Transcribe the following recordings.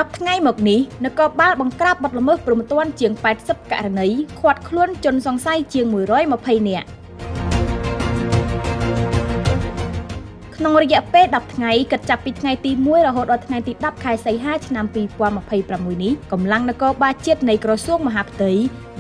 10 ថ្ងៃមកនេះនគរបាលបង្ក្រាបបទល្មើសព្រហ្មទណ្ឌជាង 80 ករណីឃាត់ខ្លួនជនសង្ស័យជាង 120 នាក់ក្នុងរយៈពេល 10 ថ្ងៃគិតចាប់ពីថ្ងៃទី 1 រហូតដល់ថ្ងៃទី 10 ខែសីហា ឆ្នាំ 2026 នេះកម្លាំងនគរបាលជាតិនៃក្រសួងមហាផ្ទៃ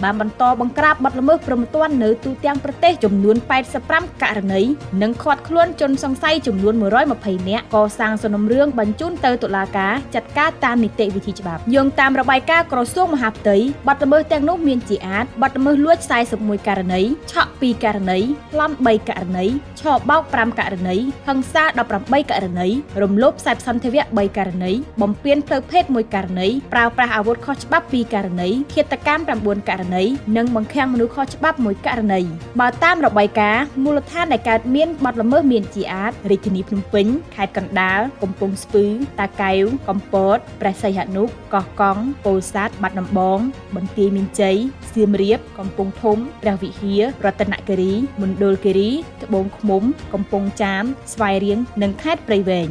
បានបន្តបង្ក្រាបបទល្មើសព្រហ្មទណ្ឌនៅទូទាំងប្រទេសចំនួន 85 ករណីនិងឃាត់ខ្លួនជនសង្ស័យចំនួន 120 នាក់កសាងសំណុំរឿងបញ្ជូនទៅតុលាការចាត់ការតាមនីតិវិធីច្បាប់យោងតាមរបាយការណ៍ក្រសួងមហាផ្ទៃបទល្មើសទាំងនោះមានជាអាចបទល្មើសលួច 41 ករណីឆក់ 2 ករណីប្លន់ 3 ករណីឆបោក 5 ករណីហិង្សា 18 ករណីរំលោភខ្សែសន្តិវៈ 3 ករណីបំពានផ្លូវភេទ 1 ករណីប្រើប្រាស់អាវុធខុសច្បាប់ 2 ករណីឃាតកម្ម 9 ករណីនិងបង្ខាំងមនុស្សខុសច្បាប់ 1 ករណីបើតាមរបាយការណ៍មូលដ្ឋានដែលកើតមានបទល្មើសមានជាអាចរាជធានីភ្នំពេញខេត្តកណ្ដាលកំពង់ស្ពឺតាកែវកំពតព្រះសីហនុកោះកុងពោធិ៍សាត់បាត់ដំបងបន្ទាយមានជ័យសៀមរាបកំពង់ធំព្រះវិហាររតនគិរីមណ្ឌលគិរីត្បូងឃ្មុំកំពង់ចាមស្វាយរៀងនិងខេត្តព្រៃវែង